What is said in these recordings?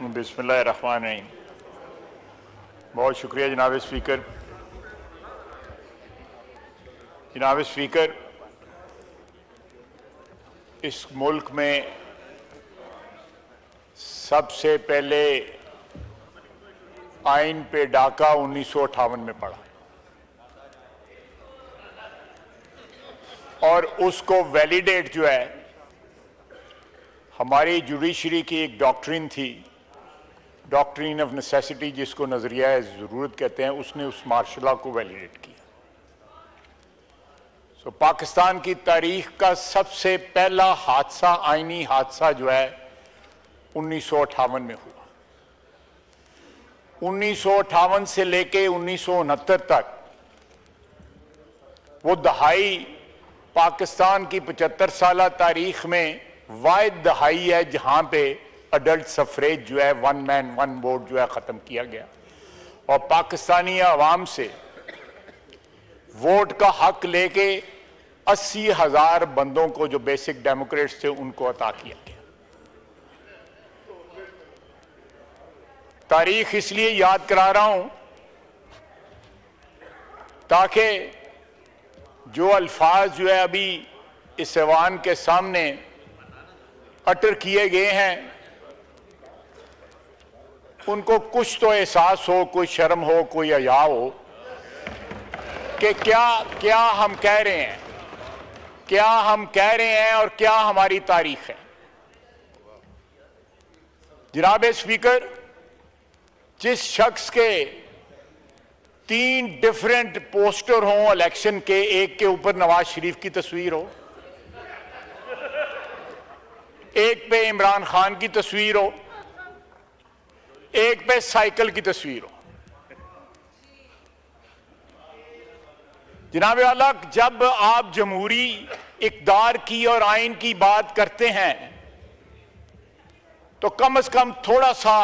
बिस्मिल्लाहिर्रहमानिर्रहीम। बहुत शुक्रिया जनाब स्पीकर। जनाब स्पीकर, इस मुल्क में सबसे पहले आइन पे डाका 1958 में पड़ा और उसको वैलिडेट जो है हमारी जुडिशरी की एक डॉक्ट्रिन थी, डॉक्ट्रिन ऑफ नेसेसिटी, जिसको नजरिया ज़रूरत कहते हैं, उसने उस मार्शल लॉ को वैलिडेट किया। पाकिस्तान की तारीख का सबसे पहला हादसा, आईनी हादसा जो है 1958 में हुआ। 1958 से लेके 1969 तक वो दहाई पाकिस्तान की 75 साल तारीख में वाहिद दहाई है जहां पे अडल्ट सफरेज जो है, वन मैन वन वोट जो है खत्म किया गया और पाकिस्तानी अवाम से वोट का हक लेके 80,000 बंदों को, जो बेसिक डेमोक्रेट्स थे, उनको अता किया गया। तारीख इसलिए याद करा रहा हूं ताकि जो अल्फाज जो है अभी इस ऐवान के सामने अटर किए गए हैं, उनको कुछ तो एहसास हो, कोई शर्म हो, कोई हया हो कि क्या हम कह रहे हैं, क्या हम कह रहे हैं और क्या हमारी तारीख है। जनाब स्पीकर, जिस शख्स के 3 डिफरेंट पोस्टर हों इलेक्शन के, एक के ऊपर नवाज शरीफ की तस्वीर हो, एक पे इमरान खान की तस्वीर हो, एक पे साइकिल की तस्वीर हो, जनाब वाला, जब आप जमहूरी इक़्तिदार की और आइन की बात करते हैं तो कम से कम थोड़ा सा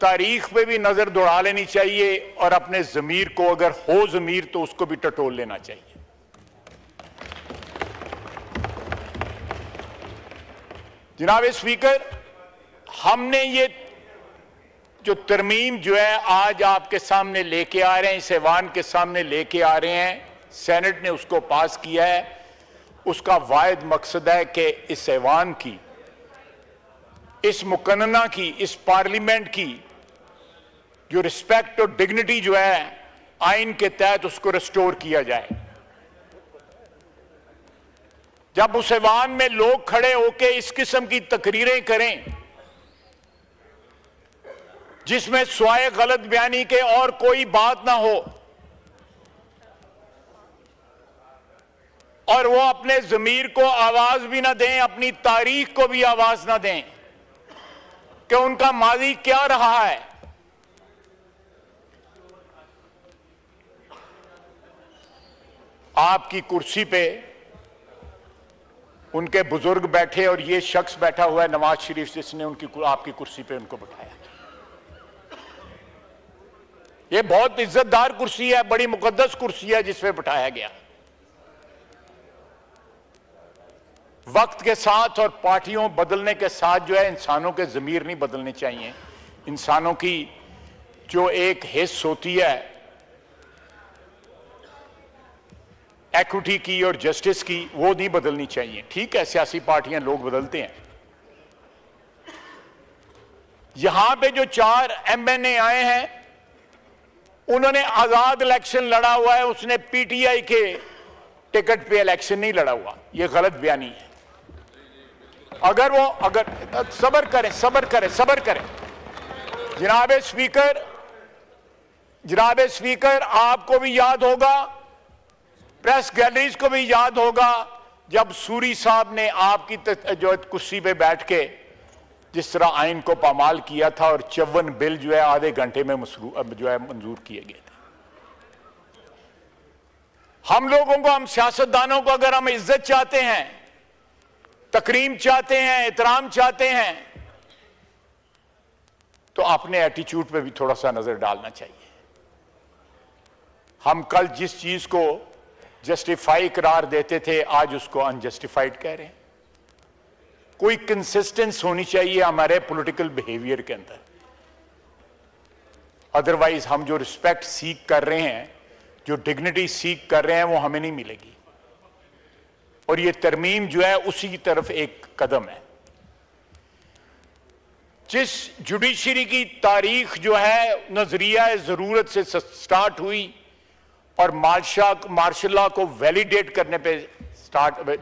तारीख पे भी नजर दौड़ा लेनी चाहिए और अपने ज़मीर को, अगर हो ज़मीर तो उसको भी टटोल लेना चाहिए। जनाब स्पीकर, हमने ये जो तरमीम जो है आज आपके सामने लेके आ रहे हैं, इस ऐवान के सामने लेके आ रहे हैं, सेनेट ने उसको पास किया है। उसका वाहिद मकसद है कि इस ऐवान की, इस मुकन्ना की, इस पार्लियामेंट की जो रिस्पेक्ट और डिग्निटी जो है आइन के तहत, उसको रिस्टोर किया जाए। जब उस ऐवान में लोग खड़े होकर इस किस्म की तकरीरें करें जिसमें स्वाय गलत बयानी के और कोई बात ना हो और वो अपने ज़मीर को आवाज भी ना दें, अपनी तारीख को भी आवाज ना दें कि उनका माजी क्या रहा है, आपकी कुर्सी पे उनके बुजुर्ग बैठे और ये शख्स बैठा हुआ है नवाज शरीफ, जिसने आपकी कुर्सी पे उनको बैठाया। ये बहुत इज्जतदार कुर्सी है, बड़ी मुकद्दस कुर्सी है जिस पे बैठाया गया। वक्त के साथ और पार्टियों बदलने के साथ जो है इंसानों के ज़मीर नहीं बदलने चाहिए। इंसानों की जो एक हिस्स होती है इक्विटी की और जस्टिस की, वो नहीं बदलनी चाहिए। ठीक है, सियासी पार्टियां, लोग बदलते हैं। यहां पे जो 4 MNA आए हैं, उन्होंने आजाद इलेक्शन लड़ा हुआ है, उसने पीटीआई के टिकट पे इलेक्शन नहीं लड़ा हुआ। यह गलत बयानी है। अगर सबर करें। जनाब स्पीकर, आपको भी याद होगा, प्रेस गैलरीज को भी याद होगा, जब सूरी साहब ने आपकी जो कुर्सी पे बैठ के जिस तरह आइन को पामाल किया था और 54 बिल जो है आधे घंटे में मंजूर किए गए थे। हम लोगों को, हम सियासतदानों को, अगर हम इज्जत चाहते हैं, तकरीम चाहते हैं, एहतराम चाहते हैं, तो अपने एटीट्यूड पे भी थोड़ा सा नजर डालना चाहिए। हम कल जिस चीज को जस्टिफाई करार देते थे, आज उसको अनजस्टिफाइड कह रहे हैं। कोई कंसिस्टेंस होनी चाहिए हमारे पॉलिटिकल बिहेवियर के अंदर। अदरवाइज हम जो रिस्पेक्ट सीख कर रहे हैं, जो डिग्निटी सीख कर रहे हैं, वो हमें नहीं मिलेगी। और ये तरमीम जो है उसी की तरफ एक कदम है। जिस जुडिशरी की तारीख जो है नजरिया जरूरत से स्टार्ट हुई और मार्शल लॉ को वैलिडेट करने पे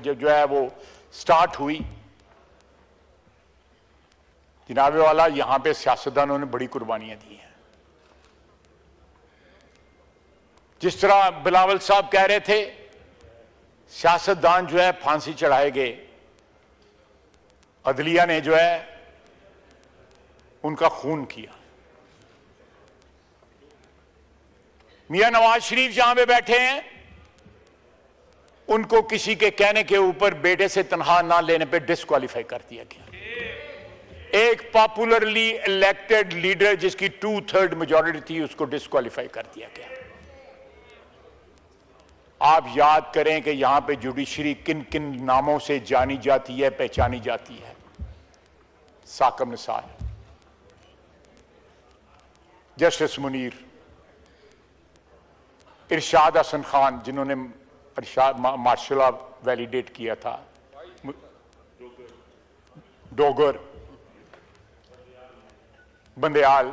जो है वो स्टार्ट हुई, जनाबे वाला यहां पे सियासतदानों ने बड़ी कुर्बानियां दी हैं। जिस तरह बिलावल साहब कह रहे थे, सियासतदान जो है फांसी चढ़ाए गए, अदलिया ने जो है उनका खून किया। मियां नवाज शरीफ जहां पे बैठे हैं, उनको किसी के कहने के ऊपर बेटे से तनख्वाह ना लेने पे डिस्क्वालीफाई कर दिया गया। एक पॉपुलरली इलेक्टेड लीडर जिसकी 2/3 मेजॉरिटी थी, उसको डिस्क्वालीफाई कर दिया गया। आप याद करें कि यहां पे जुडिशरी किन किन नामों से जानी जाती है, पहचानी जाती है। साकब निसार, जस्टिस मुनीर, इरशाद हसन खान जिन्होंने मार्शल लॉ वैलिडेट किया था, डोगर, बंदयाल,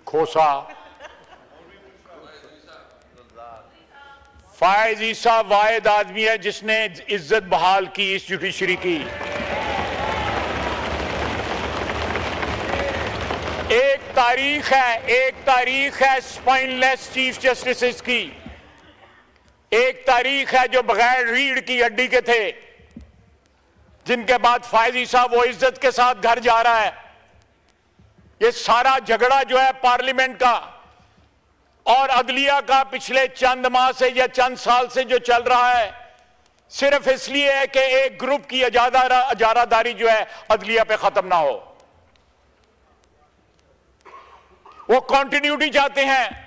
खोसा, फायज ईसा वाहिद आदमी है जिसने इज्जत बहाल की इस जुडिशरी की। एक तारीख है स्पाइनलेस चीफ जस्टिस की। एक तारीख है जो बगैर रीढ़ की हड्डी के थे, जिनके बाद फायज ईसा वो इज्जत के साथ घर जा रहा है। ये सारा झगड़ा जो है पार्लियामेंट का और अदलिया का पिछले चंद माह से या चंद साल से जो चल रहा है, सिर्फ इसलिए है कि एक ग्रुप की इजारादारी जो है अदलिया पे खत्म ना हो। वो कंटिन्यूटी चाहते हैं।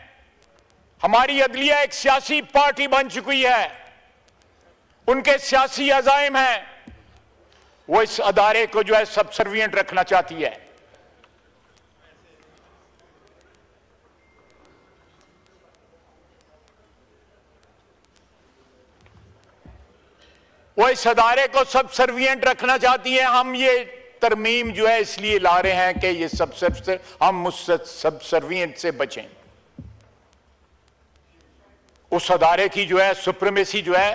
हमारी अदलिया एक सियासी पार्टी बन चुकी है, उनके सियासी अज़ाइम हैं, वो इस अदारे को जो है सबसर्विएंट रखना चाहती है। वो इस अदारे को सबसर्विएंट रखना चाहती है। हम ये तरमीम जो है इसलिए ला रहे हैं कि ये हम उस सबसर्विएंट से बचें। उस अदारे की जो है सुप्रीमेसी जो है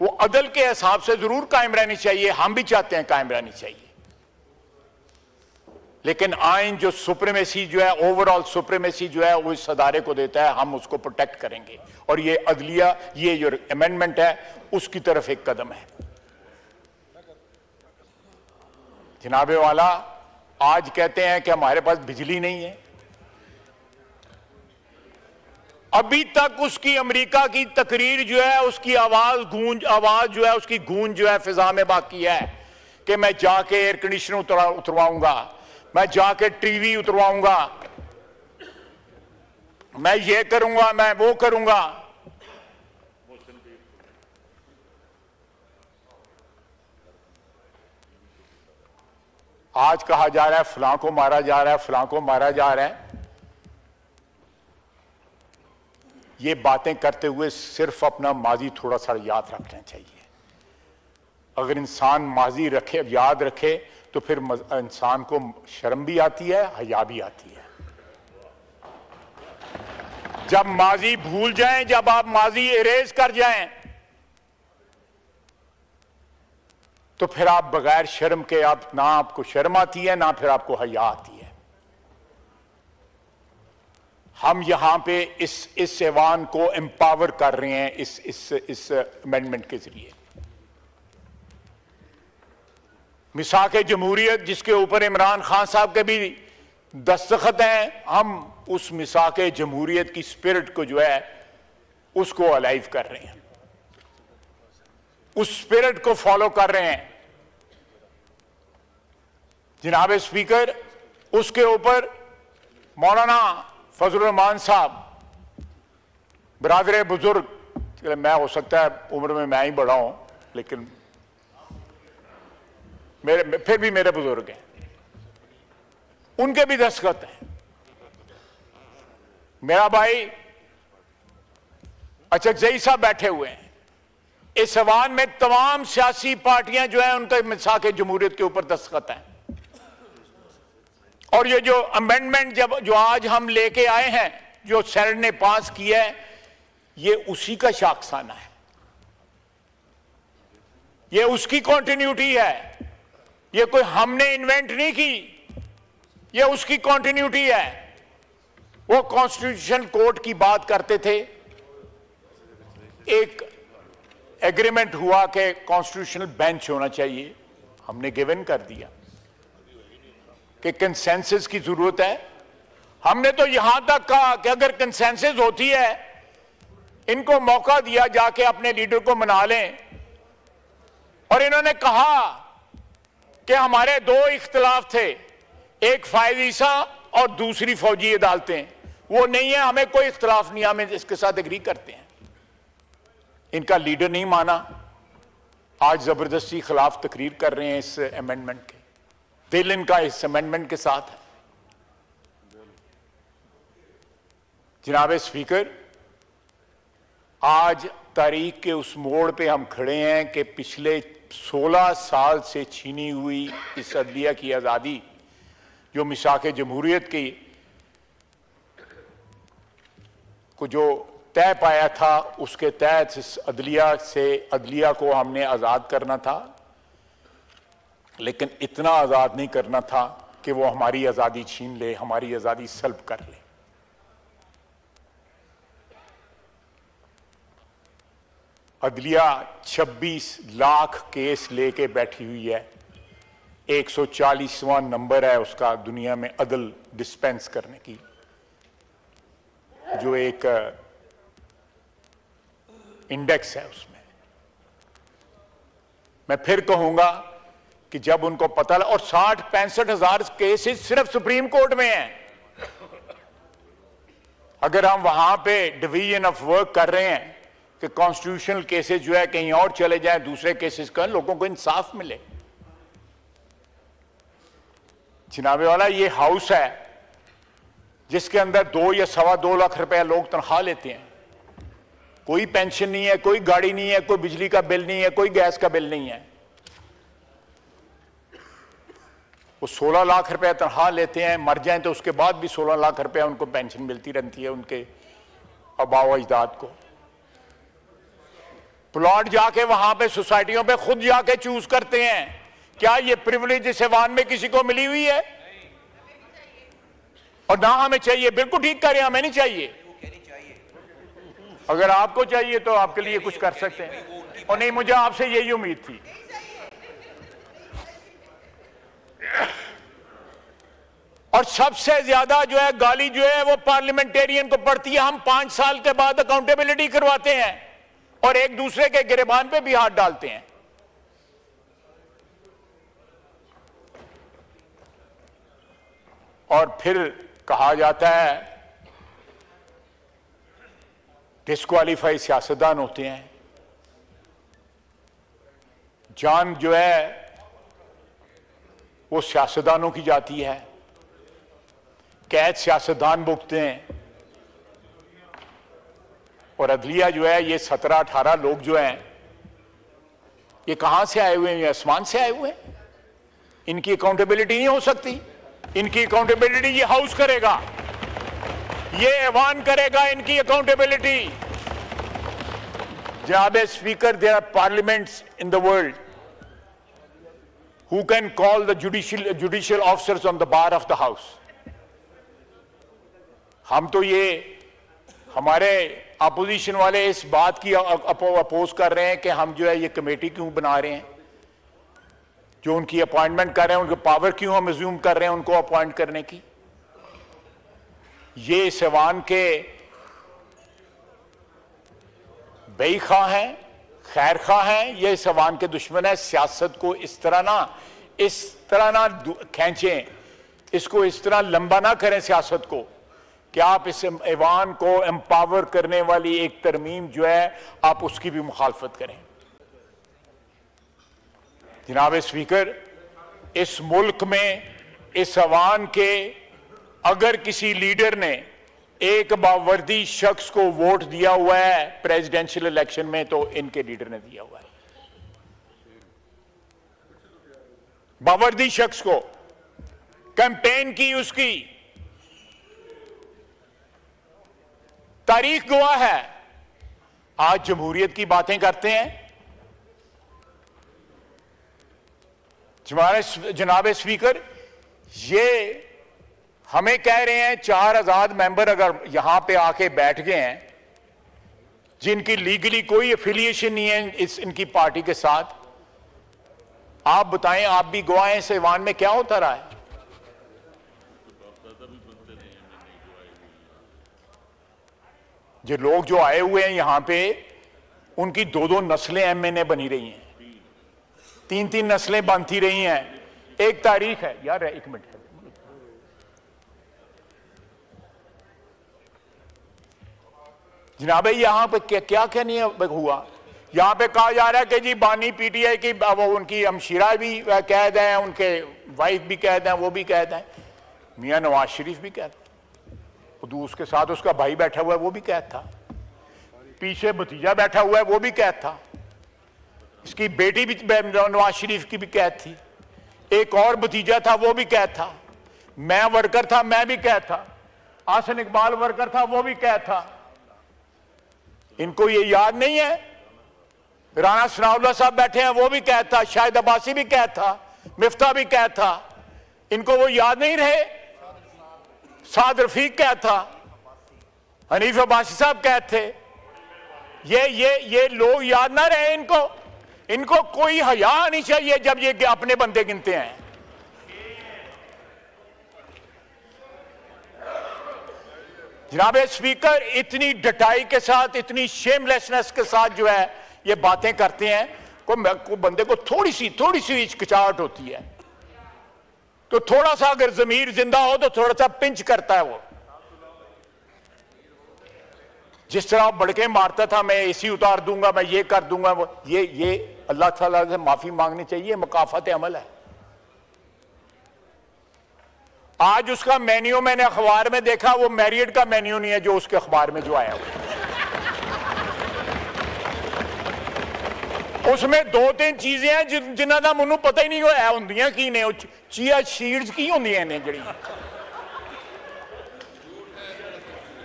वो अदल के हिसाब से जरूर कायम रहनी चाहिए, हम भी चाहते हैं कायम रहनी चाहिए, लेकिन आइन जो सुप्रीमेसी जो है, ओवरऑल सुप्रीमेसी जो है वो इस अदारे को देता है, हम उसको प्रोटेक्ट करेंगे। और ये अदलिया, ये जो अमेंडमेंट है उसकी तरफ एक कदम है। जनाबे वाला आज कहते हैं कि हमारे पास बिजली नहीं है। अभी तक उसकी अमेरिका की तकरीर जो है उसकी आवाज जो है उसकी गूंज जो है फिजा में बाकी है कि मैं जाके एयर कंडीशनर उतरवाऊंगा, मैं जाके टीवी उतरवाऊंगा, मैं ये करूंगा, मैं वो करूंगा। आज कहा जा रहा है फलां को मारा जा रहा है, फलां को मारा जा रहा है। ये बातें करते हुए सिर्फ अपना माजी थोड़ा सा याद रखना चाहिए। अगर इंसान माजी रखे, याद रखे, तो फिर इंसान को शर्म भी आती है, हया भी आती है। जब माजी भूल जाएं, जब आप माजी इरेज कर जाएं, तो फिर आप बगैर शर्म के, आप ना आपको शर्म आती है ना फिर आपको हया आती है। हम यहां पे इस ऐवान को एम्पावर कर रहे हैं इस अमेंडमेंट के जरिए। मिसाक जमहूरियत जिसके ऊपर इमरान खान साहब के भी दस्तखत हैं, हम उस मिसाक जमहूरियत की स्पिरिट को जो है उसको अलाइव कर रहे हैं, उस स्पिरिट को फॉलो कर रहे हैं। जनाब स्पीकर, उसके ऊपर मौलाना फजलुर रहमान साहब, बरादर बुजुर्ग, मैं हो सकता है उम्र में मैं ही बड़ा हूं, लेकिन फिर भी मेरे बुजुर्ग हैं, उनके भी दस्तखत हैं। मेरा भाई अचकजई साहब बैठे हुए हैं, इस ऐवान में तमाम सियासी पार्टियां जो है उनके मिसाक जमहूरियत के ऊपर दस्तखत हैं। और ये जो अमेंडमेंट जो आज हम लेके आए हैं, जो सेनेट ने पास किया है, ये उसी का शाखसाना है, ये उसकी कंटिन्यूटी है। ये कोई हमने इन्वेंट नहीं की, ये उसकी कंटिन्यूटी है। वो कॉन्स्टिट्यूशन कोर्ट की बात करते थे, एक एग्रीमेंट हुआ कि कॉन्स्टिट्यूशनल बेंच होना चाहिए, हमने गिवन कर दिया कि कंसेंसस की जरूरत है। हमने तो यहां तक कहा कि अगर कंसेंसस होती है, इनको मौका दिया जाके अपने लीडर को मना लें। और इन्होंने कहा कि हमारे दो इख्तिलाफ थे, एक फायवीसा और दूसरी फौजी अदालतें, वो नहीं है, हमें कोई इख्तिलाफ नहीं, हम इसके साथ एग्री करते हैं। इनका लीडर नहीं माना, आज जबरदस्ती खिलाफ तकरीर कर रहे हैं इस अमेंडमेंट के। दिल इनका इस अमेंडमेंट के साथ है। जनाब स्पीकर, आज तारीख के उस मोड़ पे हम खड़े हैं कि पिछले 16 साल से छीनी हुई इस अदलिया की आज़ादी, जो मिसाक जमहूरियत की को जो तय पाया था, उसके तहत इस अदलिया को हमने आज़ाद करना था, लेकिन इतना आज़ाद नहीं करना था कि वो हमारी आज़ादी छीन ले, हमारी आज़ादी सल्ब कर ले। अदलिया 26 लाख केस लेके बैठी हुई है, 140वां नंबर है उसका दुनिया में अदल डिस्पेंस करने की, जो एक इंडेक्स है उसमें। मैं फिर कहूंगा कि जब उनको पता लगा, और 60-65 हजार केसेस सिर्फ सुप्रीम कोर्ट में हैं। अगर हम वहां पे डिवीजन ऑफ वर्क कर रहे हैं कि कॉन्स्टिट्यूशनल केसेस जो है कहीं और चले जाएं, दूसरे केसेस का लोगों को इंसाफ मिले। जनाबे वाला, ये हाउस है जिसके अंदर 2 या 2.25 लाख रुपया लोग तनख्वाह लेते हैं, कोई पेंशन नहीं है, कोई गाड़ी नहीं है, कोई बिजली का बिल नहीं है, कोई गैस का बिल नहीं है। वो 16 लाख रुपया तनख्वाह लेते हैं, मर जाएं तो उसके बाद भी 16 लाख रुपया उनको पेंशन मिलती रहती है, उनके आबाओ अजदाद को। प्लॉट जाके वहां पे सोसाइटियों पे खुद जाके चूज करते हैं। क्या ये प्रिविलेज इस ऐवान में किसी को मिली हुई है? और ना हमें चाहिए। बिल्कुल ठीक कह रहे हैं, हमें नहीं चाहिए। अगर आपको चाहिए तो आपके लिए कुछ कर सकते हैं, और नहीं, मुझे आपसे यही उम्मीद थी। और सबसे ज्यादा जो है गाली जो है वो पार्लियामेंटेरियन को पड़ती है। हम 5 साल के बाद अकाउंटेबिलिटी करवाते हैं और एक दूसरे के गिरेबान पे भी हाथ डालते हैं। और फिर कहा जाता है डिस्क्वालीफाई सियासतदान होते हैं। जान जो है वो सियासतदानों की जाती है, कैद सियासतदान भुगतते हैं। और अदलिया जो है, ये 17-18 लोग जो हैं, ये कहां से आए हुए हैं? ये आसमान से आए हुए हैं। इनकी अकाउंटेबिलिटी नहीं हो सकती। इनकी अकाउंटेबिलिटी ये हाउस करेगा, ये ऐवान करेगा इनकी अकाउंटेबिलिटी। जनाब speaker, there are parliaments in the world who can call the judicial officers on the bar of the house. हम तो ये हमारे अपोजिशन वाले इस बात की अपोज कर रहे हैं कि हम जो है ये कमेटी क्यों बना रहे हैं, जो उनकी अपॉइंटमेंट कर रहे हैं, उनके पावर क्यों हम अज्यूम कर रहे हैं उनको अपॉइंट करने की। ये इस ऐवान के बेईखा हैं, खैर खा हैं, ये इस ऐवान के दुश्मन है। सियासत को इस तरह ना खींचें, इसको इस तरह लंबा ना करें सियासत को कि आप इस ऐवान को एम्पावर करने वाली एक तरमीम जो है आप उसकी भी मुखालफत करें। जनाब स्पीकर, इस मुल्क में इस अवान के अगर किसी लीडर ने एक बावर्दी शख्स को वोट दिया हुआ है प्रेसिडेंशियल इलेक्शन में तो इनके लीडर ने दिया हुआ है। बावर्दी शख्स को कैंपेन की, उसकी तारीख गवाह है। आज जमहूरियत की बातें करते हैं। जनाब स्पीकर, ये हमें कह रहे हैं 4 आजाद मेंबर अगर यहां पे आके बैठ गए हैं जिनकी लीगली कोई एफिलिएशन नहीं है इनकी पार्टी के साथ, आप बताएं, आप भी गवाह हैं इस ऐवान में क्या होता रहा है? जो लोग जो आए हुए हैं यहां पे उनकी 2-2 नस्लें एमएनए बनी रही हैं, 3-3 नस्लें बनती रही हैं। एक तारीख है यार, 1 मिनट है जनाब, यहां पे क्या क्या नहीं हुआ। यहां पे कहा जा रहा है कि जी बानी पीटीआई की वो उनकी हमशीरा भी कैद हैं, उनके वाइफ भी कैद हैं, वो भी कैद हैं, मियां नवाज शरीफ भी कैद, उसके साथ उसका भाई बैठा हुआ है वो भी कैद था, पीछे भतीजा बैठा हुआ है वो भी कैद था, इसकी बेटी भी नवाज शरीफ की भी कैद थी, एक और भतीजा था वो भी कैद था, मैं वर्कर था मैं भी कैद था, आसन इकबाल वर्कर था वो भी कैद था। इनको ये याद नहीं है? राना सनाउल्लाह साहब बैठे हैं वो भी कैद था, शाहिद अब्बासी भी कैद था, मिफ्ता भी कैद था, इनको वो याद नहीं रहे? साद रफीक कैद था, हनीफ अब्बासी साहब कैद थे, ये लोग याद ना रहे इनको? इनको कोई हया नहीं चाहिए जब ये अपने बंदे गिनते हैं। जनाब स्पीकर, इतनी डटाई के साथ, इतनी शेमलेसनेस के साथ जो है ये बातें करते हैं, को बंदे को थोड़ी सी हिचकिचाहट होती है, तो थोड़ा सा अगर जमीर जिंदा हो तो थोड़ा सा पिंच करता है वो। जिस तरह बड़के मारता था, मैं एसी उतार दूंगा, मैं ये कर दूंगा, वो ये अल्लाह ताला से माफी मांगनी चाहिए, मुकाफत अमल है। आज उसका मेन्यू मैंने अखबार में देखा, वो मैरियड का मेन्यू नहीं है जो उसके अखबार में जो आया हुआ, उसमें 2-3 चीजें हैं जिन्हों का मैनू पता ही नहीं होया होंदियां की ने, चिया सीड्स की होंदियां ने जड़ी।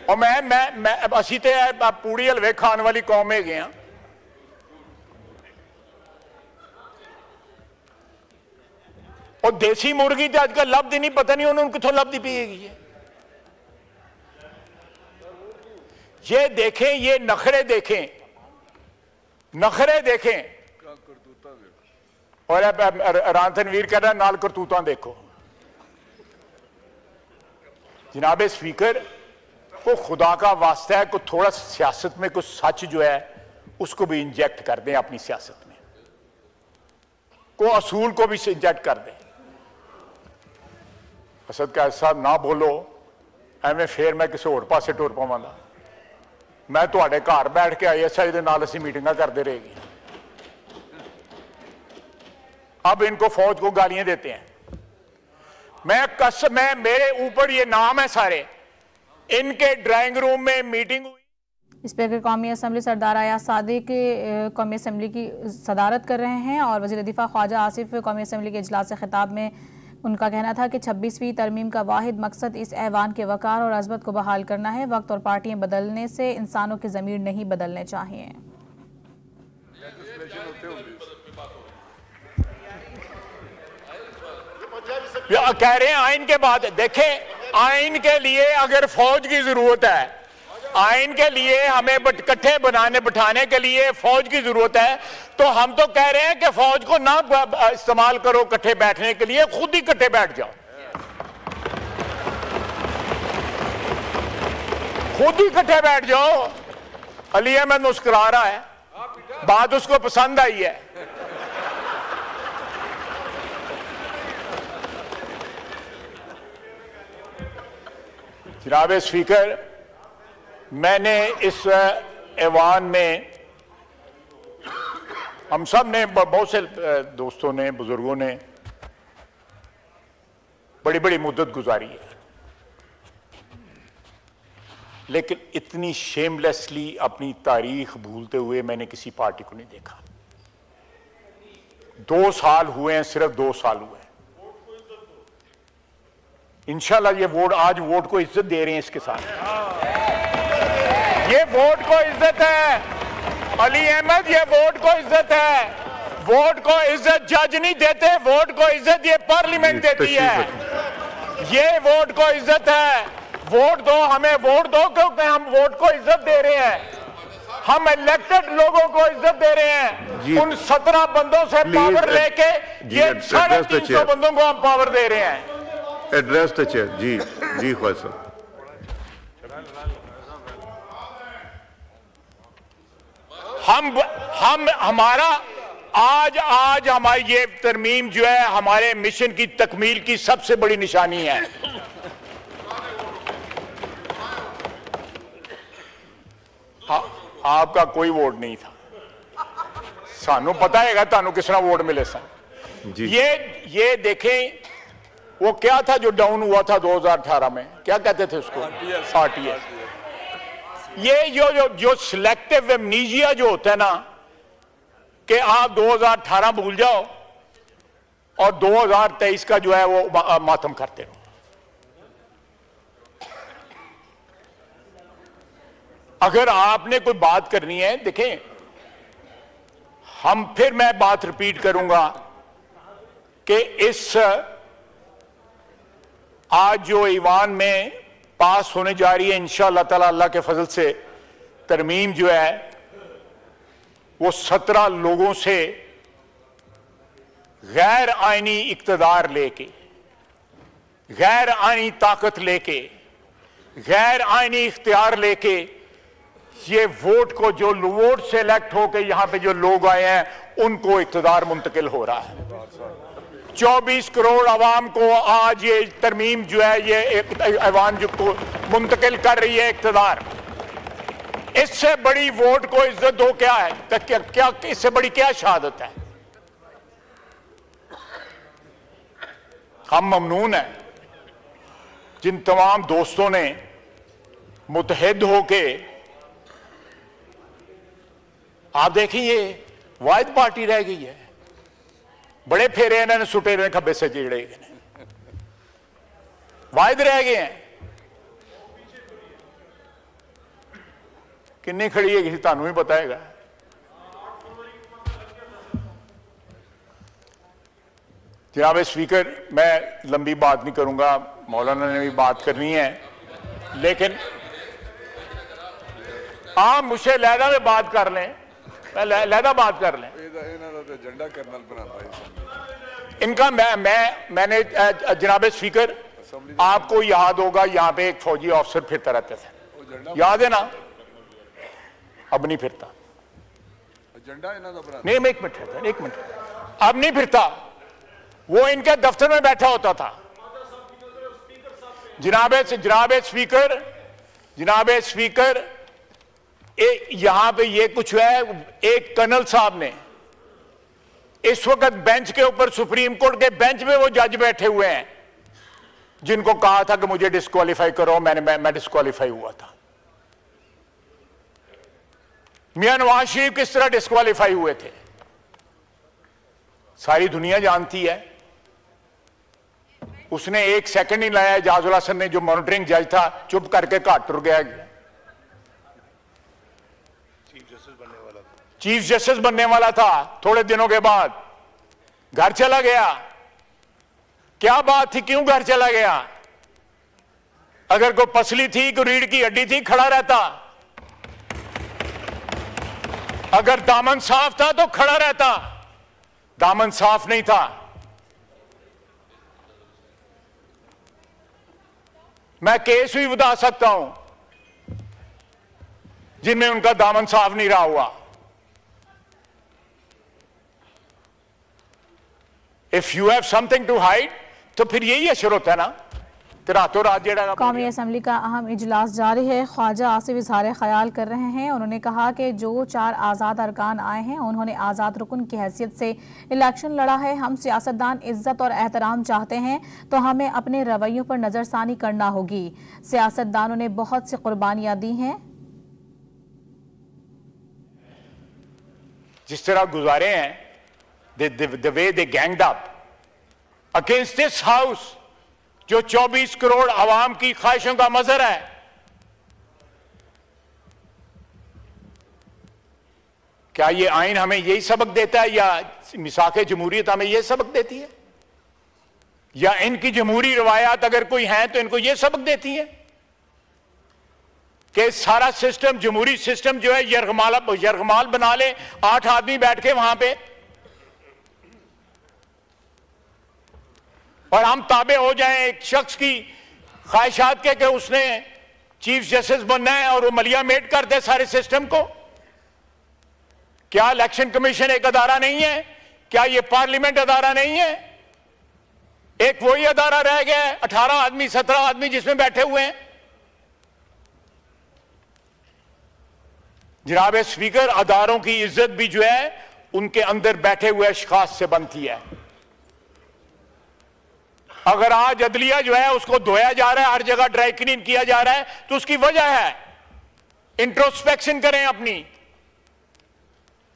और मैं असी ते पूड़ी हलवे खाने वाली कौम है गए। और देसी मुर्गी तो अजकल लभदी नहीं, पता नहीं उन्होंने कितों लभदी पिएगी। ये देखें, ये नखरे देखें, नखरे देखें। और रान तनवीर कह रहा नाल करतूतां देखो। जनाब स्पीकर, को खुदा का वास्ता है को थोड़ा सियासत में कुछ सच जो है उसको भी इंजेक्ट कर दें अपनी सियासत में, को असूल को भी इंजेक्ट कर दें। असद का साहब ना बोलो एवं फिर मैं किसी होर पासे टुर पावांगा। मैं तुहाडे घर बैठ के ISI दे नाल असीं मीटिंगां करते रहेगी। अब इनको फौज को गालियां देते हैं। मैं मेरे ऊपर ये नाम है सारे, इनके ड्राइंग रूम में मीटिंग हुई। स्पीकर कौमी असम्बली सरदार अयाज सादिक कौमी असम्बली की सदारत कर रहे हैं और वज़ीर दिफा ख्वाजा आसिफ कौमी असम्बली के इजलास खिताब में उनका कहना था कि 26वीं तरमीम का वाहिद मकसद इस ऐवान के वक़ार और अज़मत को बहाल करना है। वक्त और पार्टियां बदलने से इंसानों के ज़मीर नहीं बदलने चाहिए। कह रहे हैं आइन के बाद, देखें आइन के लिए अगर फौज की जरूरत है, आइन के लिए हमें इकट्ठे बिठाने के लिए फौज की जरूरत है, तो हम तो कह रहे हैं कि फौज को ना इस्तेमाल करो इकट्ठे बैठने के लिए, खुद ही इकट्ठे बैठ जाओ, खुद ही इकट्ठे बैठ जाओ। अली अहमद मुस्कुरा रहा है, बात उसको पसंद आई है। जनाब स्पीकर, मैंने इस ऐवान में हम सब ने, बहुत से दोस्तों ने, बुजुर्गों ने बड़ी बड़ी मुद्दत गुजारी है, लेकिन इतनी शेमलेसली अपनी तारीख भूलते हुए मैंने किसी पार्टी को नहीं देखा। 2 साल हुए हैं, सिर्फ 2 साल हुए हैं। इंशाल्लाह ये वोट, आज वोट को इज्जत दे रहे हैं इसके साथ, ये वोट को इज्जत है अली अहमद, ये वोट को इज्जत है। वोट को इज्जत जज नहीं देते, वोट को इज्जत ये पार्लियामेंट देती है। ये वोट को इज्जत है। वोट दो, हमें वोट दो, क्योंकि हम वोट को इज्जत दे रहे हैं। हम इलेक्टेड लोगों को इज्जत दे रहे हैं। उन 17 बंदों से पावर लेके ये 350 बंदों को हम पावर दे रहे हैं। Address the chair. जी जी ख्वाजा साहब। हम हमारा आज हमारी ये तरमीम जो है हमारे मिशन की तकमील की सबसे बड़ी निशानी है। आपका कोई वोट नहीं था, सानू पता है तानू किस तरह वोट मिले सन। ये देखें वो क्या था जो डाउन हुआ था 2018 में, क्या कहते थे उसको, आरटीएस। ये जो सिलेक्टिव एमनीजिया जो होता है ना, कि आप 2018 भूल जाओ और 2023 का जो है वो मातम करते रहो। अगर आपने कोई बात करनी है, देखें फिर मैं बात रिपीट करूंगा कि इस आज जो ईवान में पास होने जा रही है इंशाअल्लाह ताला अल्लाह के फजल से तरमीम जो है वो 17 लोगों से गैर आईनी इक्तदार लेके, गैर आईनी ताकत लेके, गैर आईनी इख्तियार लेके ये वोट को, जो वोट से इलेक्ट होके यहां पे जो लोग आए हैं उनको इख्तियार मुंतकिल हो रहा है। 24 करोड़ अवाम को आज ये तरमीम जो है ये अवाम जो को मुंतकिल कर रही है इख्तियार। इससे बड़ी वोट को इज्जत दो क्या है, क्या इससे बड़ी क्या शहादत है। हम ममनून हैं जिन तमाम दोस्तों ने मुतहद होके, आप देखिए ये वाहिद पार्टी रह गई है, बड़े फेरे इन्होंने सुटे रहे खब्बे से चिड़े, वाहिद रह गए हैं। किन्नी खड़ी है किसी तानू ही बताएगा। जनाब स्पीकर, मैं लंबी बात नहीं करूंगा, मौलाना ने भी बात करनी है, लेकिन आप मुझसे लहदा में बात कर लें, लहदा बात कर लें। इनका मैंने जनाब स्पीकर, आपको याद होगा यहाँ पे एक फौजी ऑफिसर फिरता रहते थे, याद है ना? अब नहीं फिरता। नहीं, एक मिनट, अब नहीं फिरता। वो इनके दफ्तर में बैठा होता था। जनाब स्पीकर, यहां पे ये कुछ है, एक कर्नल साहब ने इस वक्त बेंच के ऊपर, सुप्रीम कोर्ट के बेंच में वो जज बैठे हुए हैं जिनको कहा था कि मुझे डिस्क्वालीफाई करो, मैं डिस्क्वालीफाई हुआ था। मियां नवाज शरीफ किस तरह डिस्क्वालीफाई हुए थे सारी दुनिया जानती है। उसने एक सेकंड नहीं लाया, एजाजुल हसन ने, जो मॉनिटरिंग जज था, चुप करके घाट टुर गया। चीफ जस्टिस बनने वाला था, थोड़े दिनों के बाद घर चला गया। क्या बात थी, क्यों घर चला गया? अगर कोई पसली थी, कोई रीढ़ की हड्डी थी, खड़ा रहता। अगर दामन साफ था तो खड़ा रहता, दामन साफ नहीं था। मैं केस भी बता सकता हूं जिनमें उनका दामन साफ नहीं रहा हुआ। If you have something to hide, तो फिर यही अशर होता है ना तो रातों रात जेड़ा कौमी असम्बली का अहम इजलास जारी है। ख्वाजा आसिफ इजहार ख्याल कर रहे हैं। उन्होंने कहा कि जो 4 आज़ाद अरकान आए हैं उन्होंने आज़ाद रुकन की हैसियत से इलेक्शन लड़ा है। हम सियासतदान इज्जत और एहतराम चाहते हैं तो हमें अपने रवैयों पर नजरसानी करना होगी। सियासतदानों ने बहुत सी कुर्बानियां दी हैं। जिस तरह गुजारे हैं, the way they ganged up against this house, जो 24 करोड़ आवाम की ख्वाहिशों का मजहर है। क्या ये आइन हमें यही सबक देता है या मिसाक जमहूरियत हमें यह सबक देती है, या इनकी जमहूरी रवायात अगर कोई है तो इनको यह सबक देती है कि सारा सिस्टम, जमहूरी सिस्टम जो है यरगमाल बना ले, 8 आदमी बैठ के वहां पे, और हम ताबे हो जाएं एक शख्स की ख्वाहिशात के कि उसने चीफ जस्टिस बनना है और वो मलिया मेट कर दे सारे सिस्टम को। क्या इलेक्शन कमीशन एक अदारा नहीं है? क्या ये पार्लियामेंट अदारा नहीं है? एक वही अदारा रह गया है, 18 आदमी 17 आदमी जिसमें बैठे हुए हैं। जनाब स्पीकर, अदारों की इज्जत भी जो है उनके अंदर बैठे हुए अशखास से बनती है। अगर आज अदलिया जो है उसको धोया जा रहा है, हर जगह ड्राई क्लीन किया जा रहा है, तो उसकी वजह है। इंट्रोस्पेक्शन करें अपनी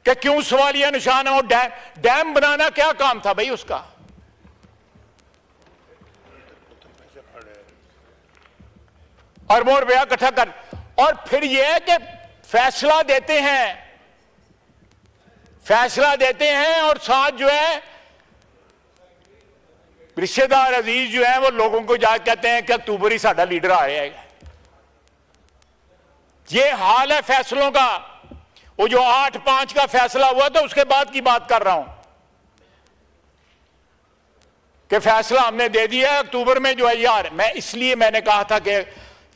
कि क्यों सवालिया निशान हो। डैम बनाना क्या काम था भाई उसका? अरबों रुपया इकट्ठा कर, और फिर यह है कि फैसला देते हैं और साथ जो है रिश्तेदार अजीज जो है वो लोगों को जाकर कहते हैं कि अक्टूबर ही साडा लीडर आ रहा है। ये हाल है फैसलों का। वो जो 8-5 का फैसला हुआ था उसके बाद की बात कर रहा हूं कि फैसला हमने दे दिया अक्टूबर में जो है। यार इसलिए मैंने कहा था कि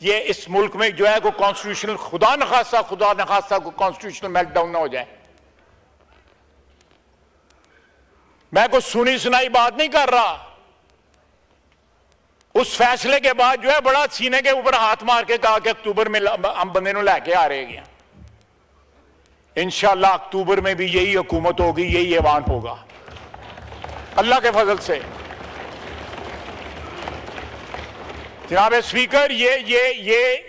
ये इस मुल्क में जो है को कॉन्स्टिट्यूशनल खुदा न खास्ता को कॉन्स्टिट्यूशनल मेल्टडाउन ना हो जाए। मैं कुछ सुनी सुनाई बात नहीं कर रहा। उस फैसले के बाद जो है बड़ा सीने के ऊपर हाथ मार के कहा कि अक्टूबर में हम बंदे को लेके आ रहे हैं। इंशाअल्लाह अक्टूबर में भी यही हुकूमत होगी, यही ऐवान होगा अल्लाह के फजल से। जनाब स्पीकर, ये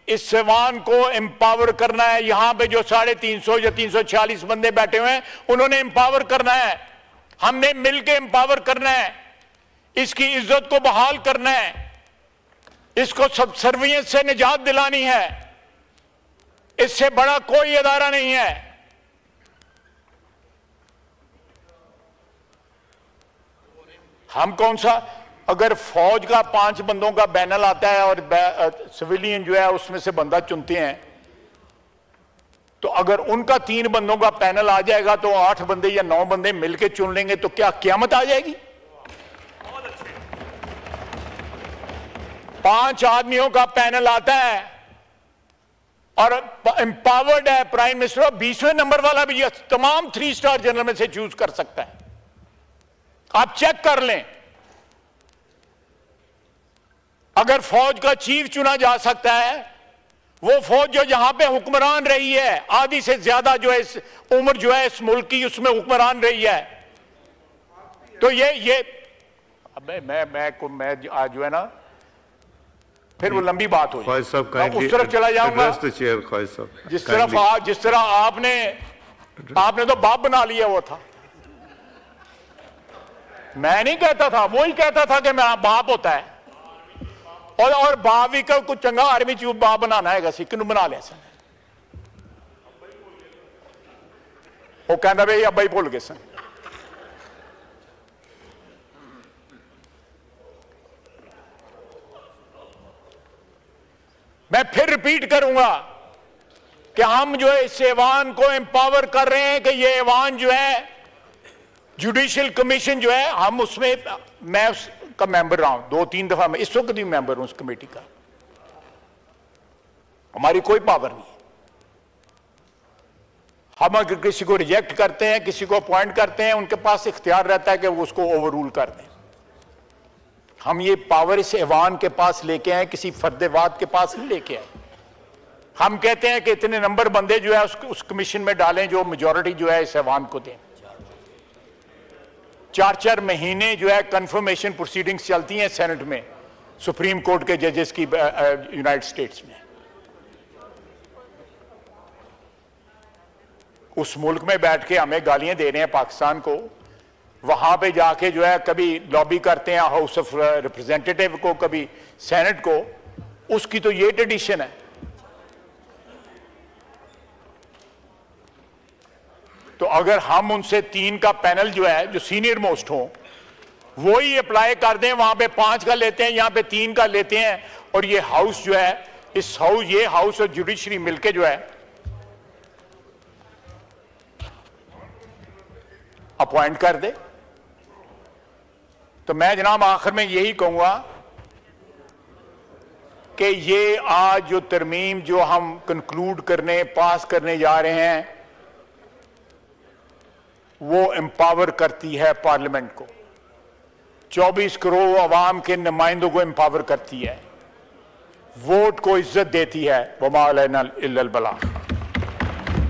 इस ऐवान को एम्पावर करना है। यहां पे जो 350 या 346 बंदे बैठे हुए हैं उन्होंने एम्पावर करना है। हमने मिलकर एम्पावर करना है। इसकी इज्जत को बहाल करना है। इसको सबसर्वियंस से निजात दिलानी है। इससे बड़ा कोई अदारा नहीं है। हम कौन सा, अगर फौज का 5 बंदों का पैनल आता है और सिविलियन जो है उसमें से बंदा चुनते हैं, तो अगर उनका 3 बंदों का पैनल आ जाएगा तो 8 बंदे या 9 बंदे मिलकर चुन लेंगे, तो क्या क़यामत आ जाएगी? 5 आदमियों का पैनल आता है और एम्पावर्ड है प्राइम मिनिस्टर, 20वें नंबर वाला भी तमाम 3 स्टार जनरल में से चूज कर सकता है। आप चेक कर लें। अगर फौज का चीफ चुना जा सकता है, वो फौज जो यहां पे हुक्मरान रही है, आधी से ज्यादा जो है इस उम्र जो है इस मुल्क की उसमें हुक्मरान रही है, तो ये मैं आज जो है ना फिर वो लंबी बात हो जाए। उस तरफ चला जाऊंगा जिस तरह आपने तो बाप बना लिया। वो था, मैं नहीं कहता था, वो ही कहता था कि मेरा बाप होता है। और बाप भी का कुछ चंगा आर्मी चीफ बाप बनाना है, किनू बना लिया सन। वो कहना भाई अब्बा ही भूल गए सन। मैं फिर रिपीट करूंगा कि हम जो है इस ऐवान को एम्पावर कर रहे हैं कि ये ऐवान जो है जुडिशियल कमीशन जो है, हम उसमें, मैं उसका मेंबर रहा हूं 2-3 दफा, मैं इस वक्त भी मेंबर हूं उस कमेटी का। हमारी कोई पावर नहीं है। हम अगर किसी को रिजेक्ट करते हैं, किसी को अपॉइंट करते हैं, उनके पास इख्तियार रहता है कि वो उसको ओवररूल कर दें। हम ये पावर इस ऐवान के पास लेके आए, किसी फर्देवाद के पास नहीं लेके आए। हम कहते हैं कि इतने नंबर बंदे जो है उस कमीशन में डालें जो मेजॉरिटी जो है इस ऐवान को दें। 4-4 महीने जो है कंफर्मेशन प्रोसीडिंग्स चलती हैं सेनेट में, सुप्रीम कोर्ट के जजेस की यूनाइटेड स्टेट्स में। उस मुल्क में बैठ के हमें गालियां दे रहे हैं पाकिस्तान को, वहां पे जाके जो है कभी लॉबी करते हैं हाउस ऑफ रिप्रेजेंटेटिव को, कभी सेनेट को। उसकी तो ये ट्रेडिशन है। तो अगर हम उनसे 3 का पैनल जो है, जो सीनियर मोस्ट हो, वो ही अप्लाई कर दें, वहां पे 5 का लेते हैं, यहां पे 3 का लेते हैं, और ये हाउस जो है, ये हाउस और जुडिशरी मिलके जो है अपॉइंट कर दे, तो मैं जनाब आखिर में यही कहूंगा कि ये आज जो तरमीम जो हम कंक्लूड करने, पास करने जा रहे हैं, वो एम्पावर करती है पार्लियामेंट को, 24 करोड़ अवाम के नुमाइंदों को एम्पावर करती है, वोट को इज्जत देती है। वमा अलैना इल्लल बलाग।